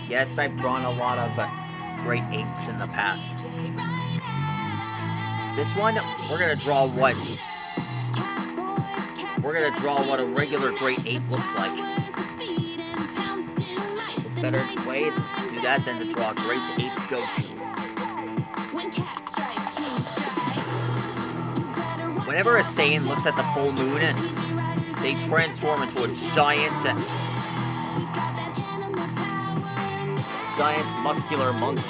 Yes, I've drawn a lot of great apes in the past. This one, we're gonna draw what a regular great ape looks like. Better way to do that than to draw a great ape Goku. Whenever a Saiyan looks at the full moon, they transform into a giant muscular monkey.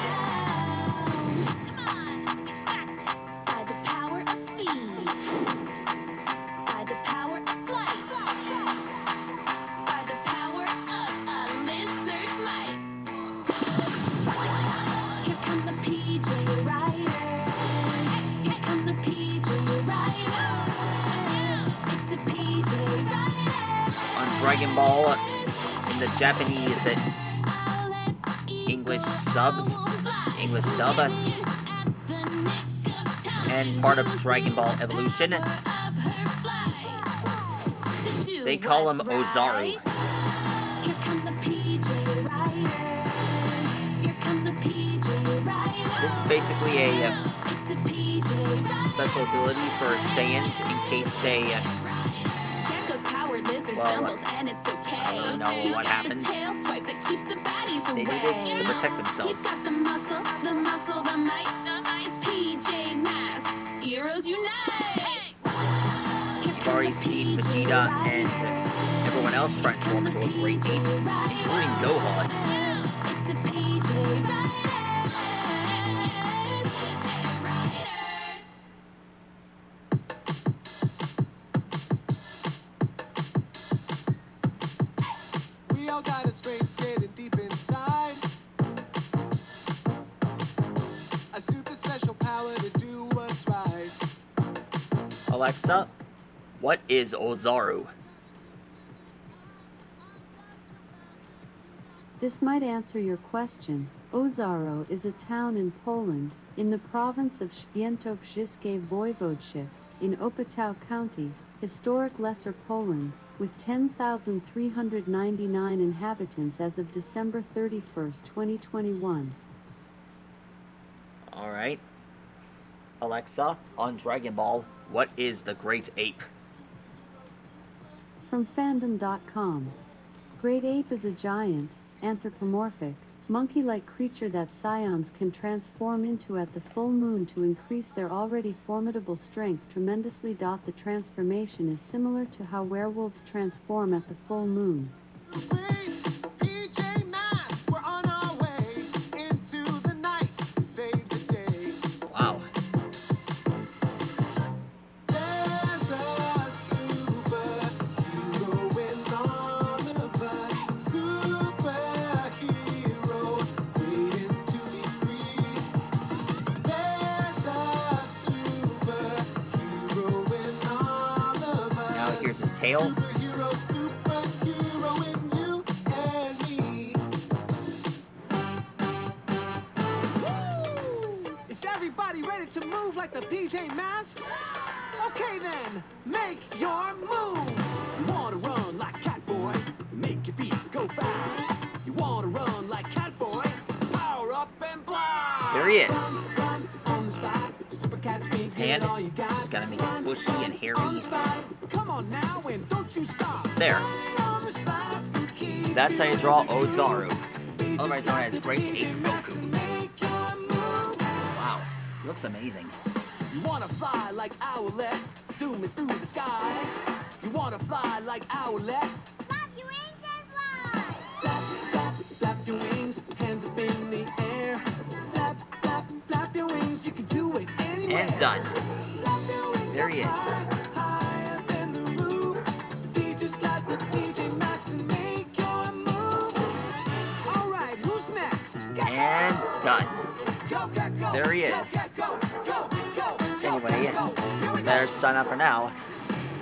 Dragon Ball in the Japanese English dub, and part of Dragon Ball Evolution. They call him Oozaru. This is basically a special ability for Saiyans in case they I don't know what happens. They do this to protect themselves. You've already seen Vegeta and everyone else transform into a great ape, including Gohan. Got a strength getting deep inside, a super special power to do what's right. Alexa, what is Oozaru? This might answer your question. Oozaru is a town in Poland, in the province of Świętokrzyskie Voivodeship, in Opatał County, historic Lesser Poland, with 10,399 inhabitants as of December 31st, 2021. Alright. Alexa, on Dragon Ball, what is the Great Ape? From fandom.com. Great Ape is a giant, anthropomorphic, monkey-like creature that Saiyans can transform into at the full moon to increase their already formidable strength tremendously. The transformation is similar to how werewolves transform at the full moon. We're on our way into the night to save the day. Wow. There's a superhero in all of us. Superhero waiting to be free. There's a superhero in all of us. Now here's his tail. Superhero in you and me. Is everybody ready to move like the PJ Masks? Okay then, make your move. You wanna run like Catboy? Make your feet go fast. You wanna run like Catboy? Power up and blast. There he is. On the spot, Super Cat's His hand is gonna make it bushy and hairy. Come on now and don't you stop. There. That's how you draw Oozaru, otherwise known as Great Ape Goku. Wow, he looks amazing. You wanna fly like Owlet, zooming through the sky. You wanna fly like Owlet. Flap your wings and fly! Flap, flap, flap your wings, hands up in the air. Flap, flap, flap your wings, you can do it anywhere. And done. Flap your wings There he is. higher than the roof. Be just like the PJ Masks and make your move. All right, who's next? And done. Go, go, go. There he is. Go, go, go, go. Anyway, we better sign up for now.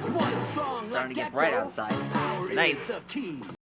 Starting Starting to get bright outside. Good night.